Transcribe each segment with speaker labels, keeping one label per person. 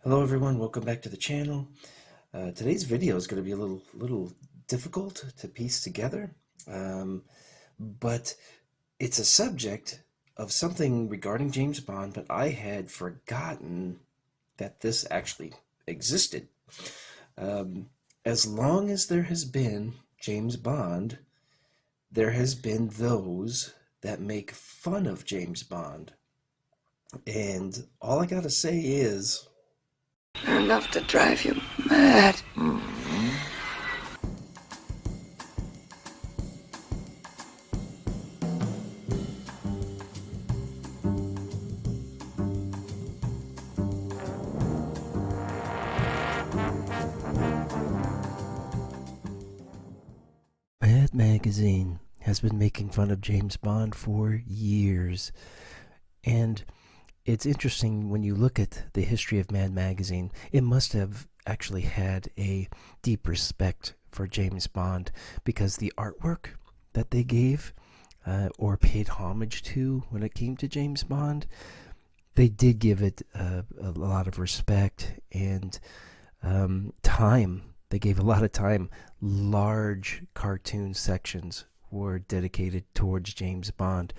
Speaker 1: Hello everyone, welcome back to the channel. Today's video is going to be a little difficult to piece together, um, but it's a subject of something regarding James Bond, but I had forgotten that this actually existed. Um, as long as there has been James Bond, there has been those that make fun of James Bond. And all I gotta say is,
Speaker 2: enough to drive you mad.
Speaker 1: Mad Magazine has been making fun of James Bond for years. And it's interesting when you look at the history of Mad Magazine, it must have actually had a deep respect for James Bond because the artwork that they gave or paid homage to when it came to James Bond, they did give it a lot of respect and time. They gave a lot of time. Large cartoon sections were dedicated towards James Bond.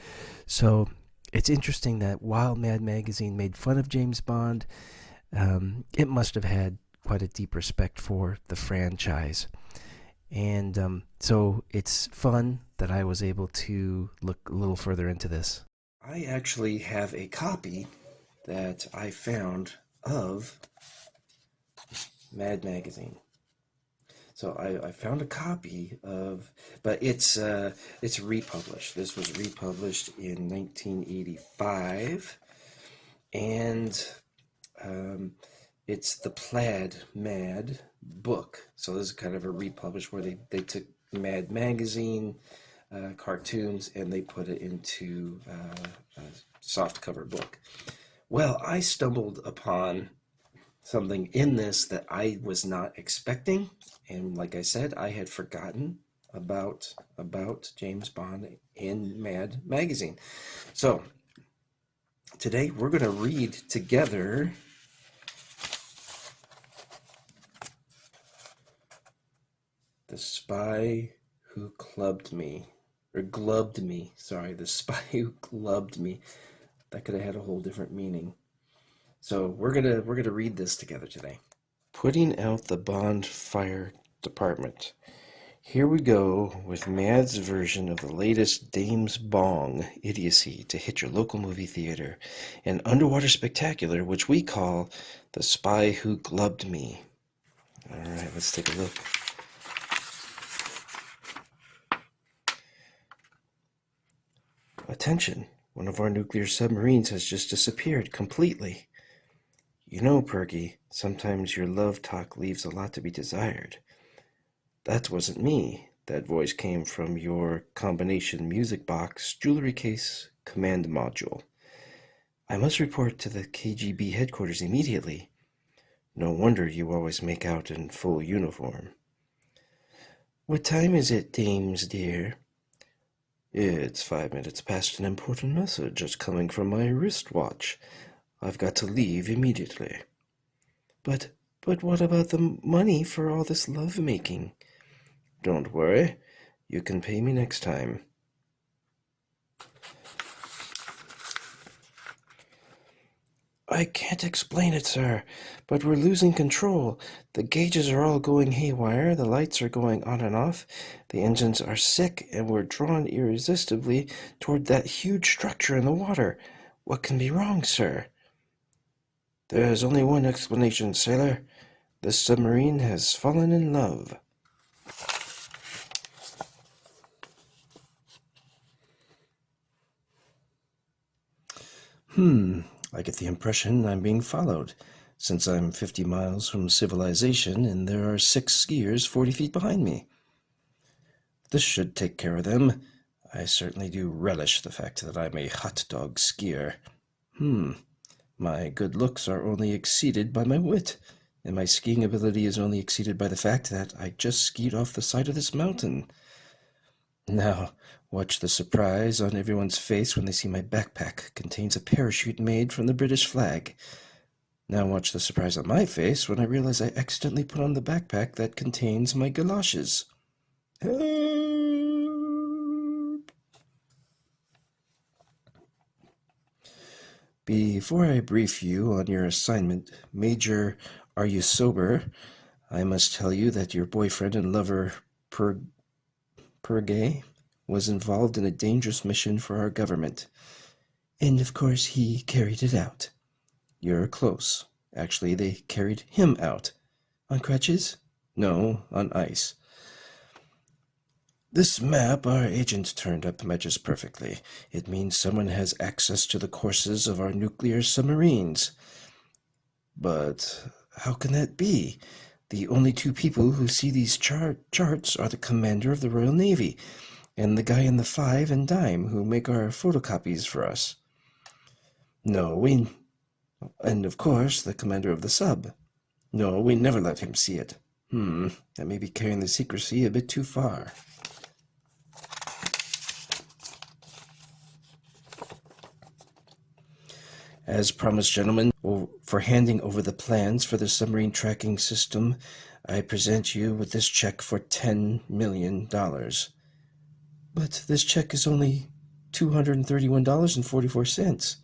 Speaker 1: So it's interesting that while Mad Magazine made fun of James Bond, it must have had quite a deep respect for the franchise. And so it's fun that I was able to look a little further into this. I actually have a copy that I found of Mad Magazine. So I found a copy of, but it's republished. This was republished in 1985, and it's the Plaid Mad book. So this is kind of a republish where they took Mad Magazine cartoons and they put it into a soft cover book. Well, I stumbled upon something in this that I was not expecting, and like I said, I had forgotten about James Bond in Mad Magazine. So today we're going to read together The Spy Who Clubbed Me, or Glubbed Me. Sorry, The Spy Who Glubbed Me. That could have had a whole different meaning. So we're gonna read this together today. Putting out the Bond Fire Department. Here we go with Mad's version of the latest James Bond idiocy to hit your local movie theater. An underwater spectacular which we call The Spy Who Glubbed Me. Alright, let's take a look. Attention, one of our nuclear submarines has just disappeared completely. You know, Perky, sometimes your love talk leaves a lot to be desired. That wasn't me. That voice came from your combination music box, jewelry case, command module. I must report to the KGB headquarters immediately. No wonder you always make out in full uniform. What time is it, dames dear? It's 5 minutes past an important message just coming from my wristwatch. I've got to leave immediately. But what about the money for all this love-making? Don't worry. You can pay me next time. I can't explain it, sir, but we're losing control. The gauges are all going haywire, the lights are going on and off, the engines are sick, and we're drawn irresistibly toward that huge structure in the water. What can be wrong, sir? There's only one explanation, sailor. The submarine has fallen in love. I get the impression I'm being followed, since I'm 50 miles from civilization and there are 6 skiers 40 feet behind me. This should take care of them. I certainly do relish the fact that I'm a hot dog skier. My good looks are only exceeded by my wit, and my skiing ability is only exceeded by the fact that I just skied off the side of this mountain. Now, watch the surprise on everyone's face when they see my backpack contains a parachute made from the British flag. Now watch the surprise on my face when I realize I accidentally put on the backpack that contains my galoshes. Help! Before I brief you on your assignment, Major, are you sober? I must tell you that your boyfriend and lover, Purgay, was involved in a dangerous mission for our government. And of course he carried it out. You're close. Actually, they carried him out. On crutches? No, on ice. This map our agent turned up matches perfectly. It means someone has access to the courses of our nuclear submarines. But how can that be? The only two people who see these charts are the commander of the Royal Navy and the guy in the 5 and dime who make our photocopies for us. No, and of course the commander of the sub. No, we never let him see it. That may be carrying the secrecy a bit too far. As promised, gentlemen, for handing over the plans for the submarine tracking system, I present you with this check for $10 million. But this check is only $231.44.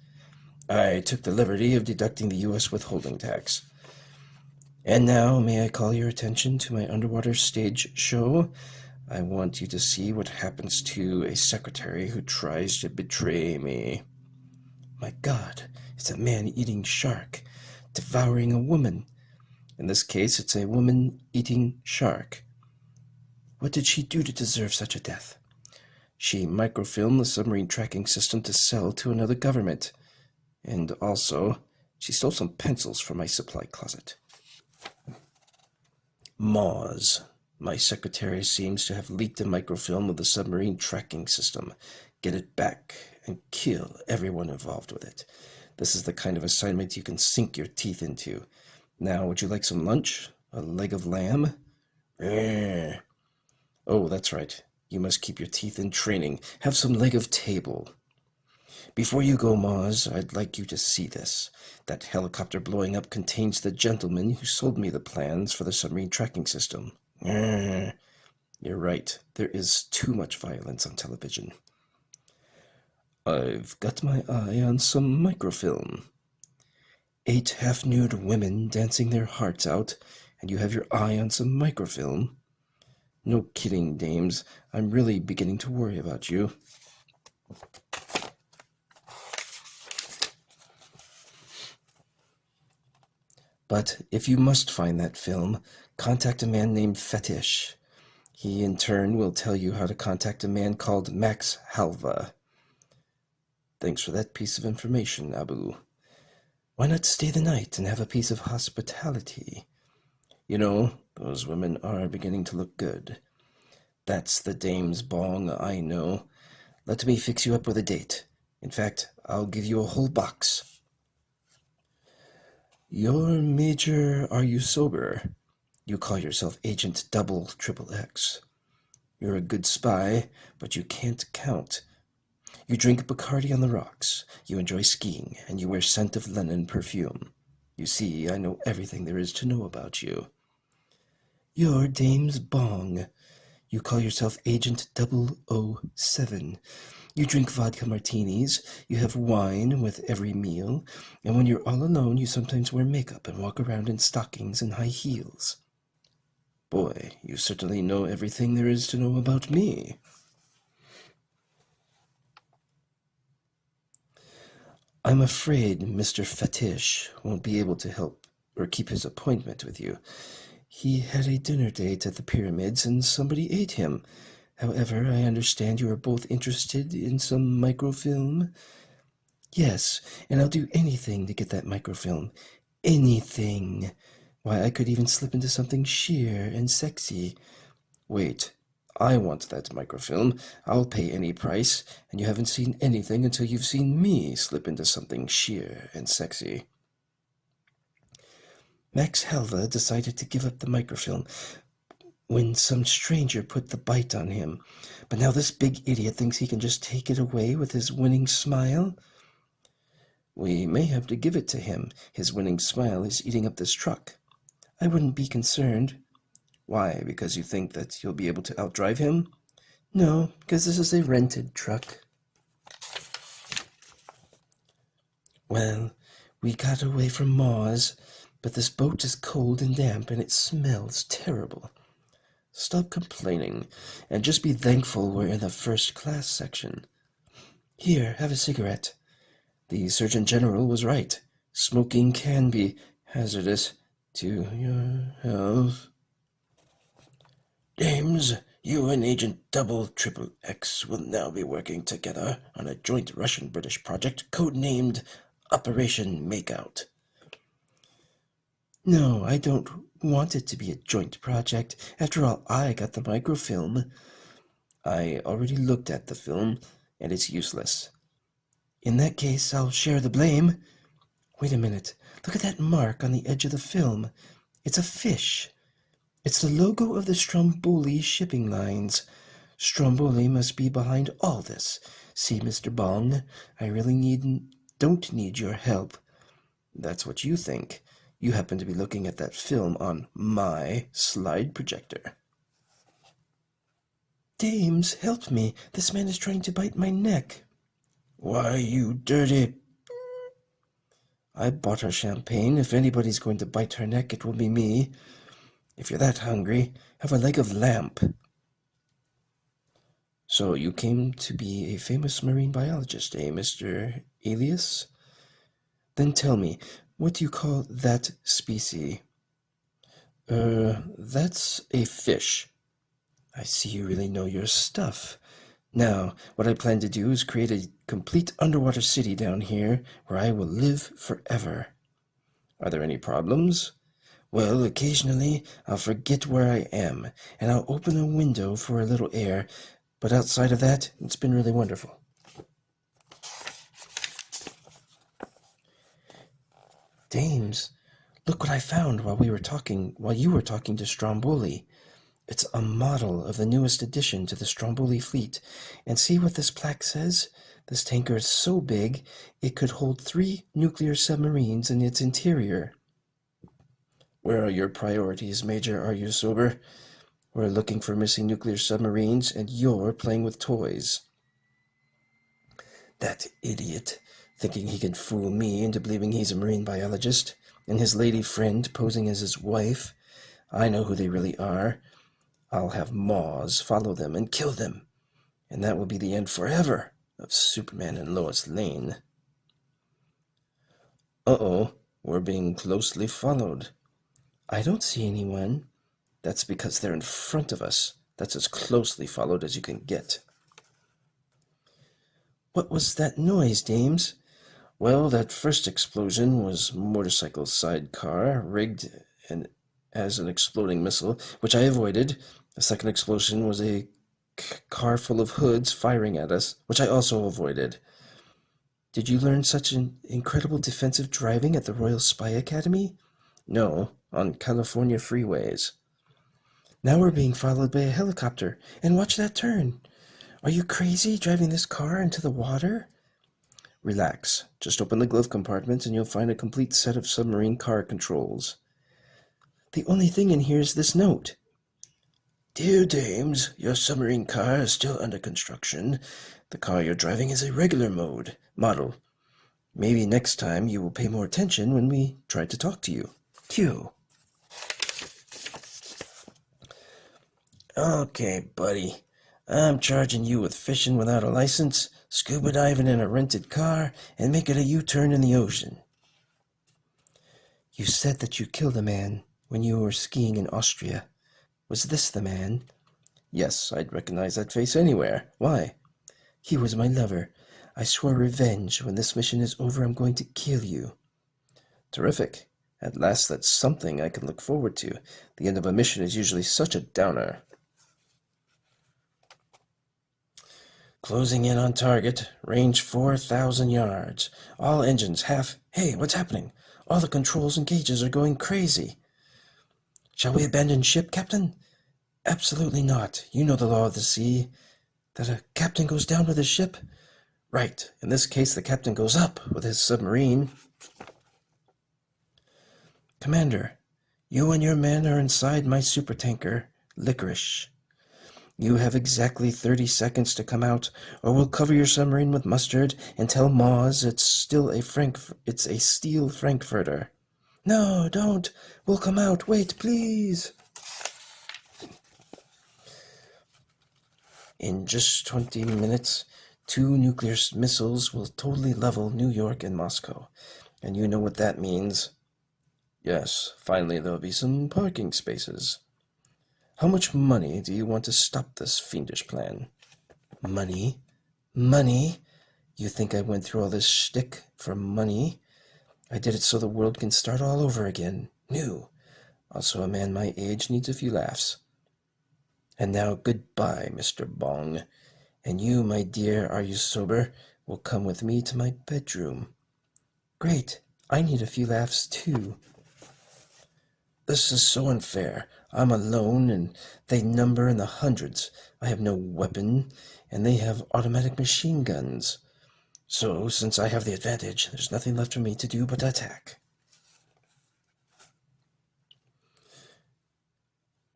Speaker 1: I took the liberty of deducting the U.S. withholding tax. And now, may I call your attention to my underwater stage show? I want you to see what happens to a secretary who tries to betray me. My God, it's a man-eating shark, devouring a woman. In this case, it's a woman-eating shark. What did she do to deserve such a death? She microfilmed the submarine tracking system to sell to another government. And also, she stole some pencils from my supply closet. Moz. My secretary seems to have leaked a microfilm of the submarine tracking system. Get it back and kill everyone involved with it. This is the kind of assignment you can sink your teeth into. Now, would you like some lunch? A leg of lamb? Oh, that's right. You must keep your teeth in training. Have some leg of table. Before you go, Moz, I'd like you to see this. That helicopter blowing up contains the gentleman who sold me the plans for the submarine tracking system. You're right. There is too much violence on television. I've got my eye on some microfilm. 8 half-nude women dancing their hearts out, and you have your eye on some microfilm? No kidding, dames. I'm really beginning to worry about you. But if you must find that film, contact a man named Fetish. He, in turn, will tell you how to contact a man called Max Halva. Thanks for that piece of information, Abu. Why not stay the night and have a piece of hospitality? You know, those women are beginning to look good. That's the dame's bong, I know. Let me fix you up with a date. In fact, I'll give you a whole box. Your Major, are you sober? You call yourself Agent Double Triple X. You're a good spy, but you can't count. You drink Bacardi on the rocks, you enjoy skiing, and you wear scent of Lennon perfume. You see, I know everything there is to know about you. You're Dame's Bong. You call yourself Agent 007. You drink vodka martinis, you have wine with every meal, and when you're all alone, you sometimes wear makeup and walk around in stockings and high heels. Boy, you certainly know everything there is to know about me. I'm afraid Mr. Fetish won't be able to help or keep his appointment with you. He had a dinner date at the pyramids and somebody ate him. However, I understand you are both interested in some microfilm. Yes, and I'll do anything to get that microfilm. Anything. Why, I could even slip into something sheer and sexy. Wait, I want that microfilm. I'll pay any price, and you haven't seen anything until you've seen me slip into something sheer and sexy. Max Helva decided to give up the microfilm when some stranger put the bite on him. But now this big idiot thinks he can just take it away with his winning smile? We may have to give it to him. His winning smile is eating up this truck. I wouldn't be concerned. Why? Because you think that you'll be able to outdrive him? No, because this is a rented truck. Well, we got away from Mars, but this boat is cold and damp and it smells terrible. Stop complaining, and just be thankful we're in the first class section. Here, have a cigarette. The Surgeon General was right. Smoking can be hazardous to your health. James, you and Agent Double Triple X will now be working together on a joint Russian-British project codenamed Operation Makeout. No, I don't want it to be a joint project. After all, I got the microfilm. I already looked at the film, and it's useless. In that case, I'll share the blame. Wait a minute. Look at that mark on the edge of the film. It's a fish. It's the logo of the Stromboli shipping lines. Stromboli must be behind all this. See, Mr. Bong, I really don't need your help. That's what you think. You happen to be looking at that film on my slide projector. Dames, help me. This man is trying to bite my neck. Why, you dirty... I bought her champagne. If anybody's going to bite her neck, it will be me. If you're that hungry, have a leg of lamb. So you came to be a famous marine biologist, eh, Mr. Alias? Then tell me, what do you call that species? That's a fish. I see you really know your stuff. Now, what I plan to do is create a complete underwater city down here where I will live forever. Are there any problems? Well, occasionally I'll forget where I am, and I'll open a window for a little air, but outside of that, it's been really wonderful. Dames, look what I found while you were talking to Stromboli. It's a model of the newest addition to the Stromboli fleet. And see what this plaque says? This tanker is so big, it could hold 3 nuclear submarines in its interior. Where are your priorities, Major? Are you sober? We're looking for missing nuclear submarines, and you're playing with toys. That idiot, thinking he can fool me into believing he's a marine biologist, and his lady friend posing as his wife. I know who they really are. I'll have Maz follow them and kill them, and that will be the end forever of Superman and Lois Lane. Uh-oh, we're being closely followed. I don't see anyone. That's because they're in front of us. That's as closely followed as you can get. What was that noise, Dames? Well, that first explosion was motorcycle sidecar, rigged and as an exploding missile, which I avoided. The second explosion was a car full of hoods firing at us, which I also avoided. Did you learn such an incredible defensive driving at the Royal Spy Academy? No, on California freeways. Now we're being followed by a helicopter, and watch that turn. Are you crazy driving this car into the water? Relax. Just open the glove compartment and you'll find a complete set of submarine car controls. The only thing in here is this note. Dear Dames, your submarine car is still under construction. The car you're driving is a regular model. Maybe next time you will pay more attention when we try to talk to you. Q. Okay, buddy. I'm charging you with fishing without a license, scuba diving in a rented car, and making a U-turn in the ocean. You said that you killed a man when you were skiing in Austria. Was this the man? Yes, I'd recognize that face anywhere. Why? He was my lover. I swore revenge. When this mission is over, I'm going to kill you. Terrific. At last, that's something I can look forward to. The end of a mission is usually such a downer. Closing in on target. Range 4,000 yards. All engines half... Hey, what's happening? All the controls and gauges are going crazy. Shall we abandon ship, Captain? Absolutely not. You know the law of the sea. That a captain goes down with a ship? Right. In this case, the captain goes up with his submarine. Commander, you and your men are inside my supertanker, Licorice. You have exactly 30 seconds to come out, or we'll cover your submarine with mustard and tell Moz it's a steel Frankfurter. No, don't. We'll come out. Wait, please. In just 20 minutes, 2 nuclear missiles will totally level New York and Moscow. And you know what that means. Yes, finally there'll be some parking spaces. How much money do you want to stop this fiendish plan? Money? Money? You think I went through all this shtick for money? I did it so the world can start all over again, new. Also, a man my age needs a few laughs. And now goodbye, Mr. Bong. And you, my dear, are you sober, will come with me to my bedroom. Great, I need a few laughs too. This is so unfair. I'm alone, and they number in the hundreds. I have no weapon, and they have automatic machine guns. So, since I have the advantage, there's nothing left for me to do but attack.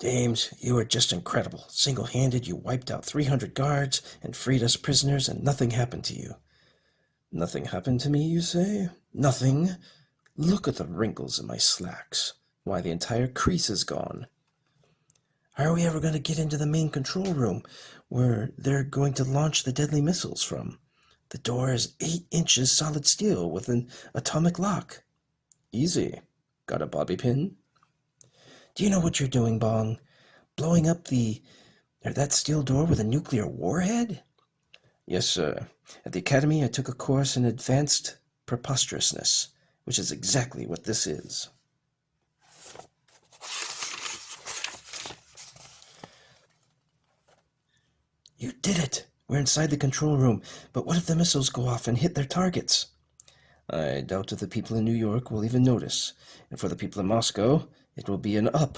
Speaker 1: James, you are just incredible. Single-handed, you wiped out 300 guards and freed us prisoners, and nothing happened to you. Nothing happened to me, you say? Nothing? Look at the wrinkles in my slacks. Why, the entire crease is gone. How are we ever going to get into the main control room where they're going to launch the deadly missiles from? The door is 8 inches solid steel with an atomic lock. Easy. Got a bobby pin? Do you know what you're doing, Bong? Blowing up that steel door with a nuclear warhead? Yes, sir. At the academy, I took a course in advanced preposterousness, which is exactly what this is. You did it! We're inside the control room, but what if the missiles go off and hit their targets? I doubt if the people in New York will even notice, and for the people in Moscow, it will be an up.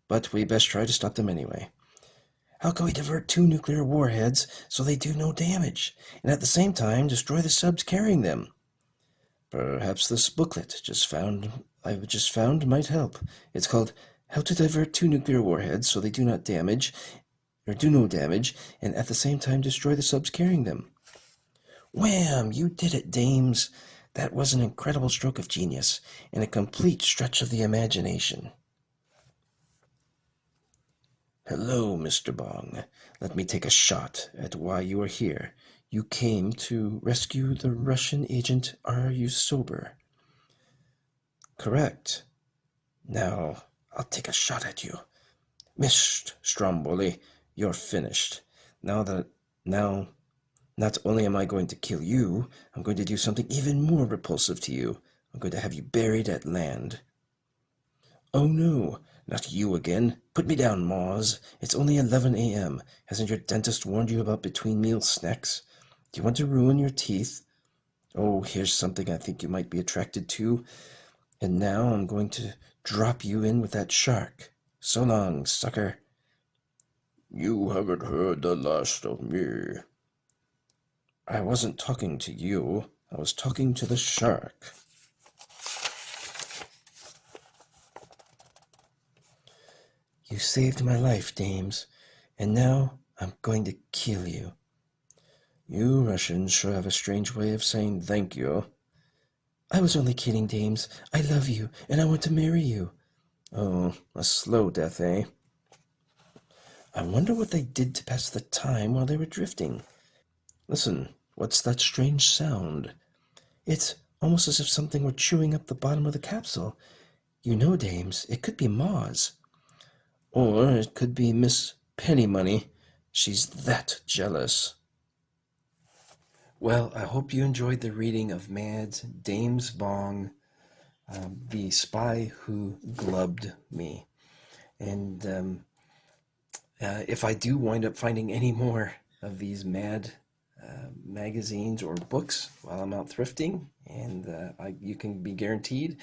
Speaker 1: But we best try to stop them anyway. How can we divert 2 nuclear warheads so they do no damage, and at the same time destroy the subs carrying them? Perhaps this booklet I've just found might help. It's called How to Divert 2 Nuclear Warheads So They Do Not Damage, or Do No Damage, and at the same time destroy the subs carrying them. Wham! You did it, dames! That was an incredible stroke of genius, and a complete stretch of the imagination. Hello, Mr. Bong. Let me take a shot at why you are here. You came to rescue the Russian agent. Are you sober? Correct. Now, I'll take a shot at you. Missed, Stromboli. You're finished. Now, not only am I going to kill you, I'm going to do something even more repulsive to you. I'm going to have you buried at land. Oh no, not you again. Put me down, Moz. It's only 11 a.m. Hasn't your dentist warned you about between-meal snacks? Do you want to ruin your teeth? Oh, here's something I think you might be attracted to. And now I'm going to drop you in with that shark. So long, sucker. You haven't heard the last of me. I wasn't talking to you. I was talking to the shark. You saved my life, dames, and now I'm going to kill you. You Russians sure have a strange way of saying thank you. I was only kidding, dames. I love you, and I want to marry you. Oh, a slow death, eh? I wonder what they did to pass the time while they were drifting. Listen, what's that strange sound? It's almost as if something were chewing up the bottom of the capsule. You know, dames, it could be Moz. Or it could be Miss Pennymoney. She's that jealous. Well, I hope you enjoyed the reading of Mads James Bong, The Spy Who Glubbed Me. And if I do wind up finding any more of these Mad magazines or books while I'm out thrifting, and you can be guaranteed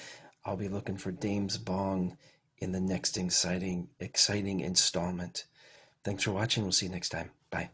Speaker 1: I'll be looking for James Bong in the next exciting installment. Thanks for watching. We'll see you next time. Bye.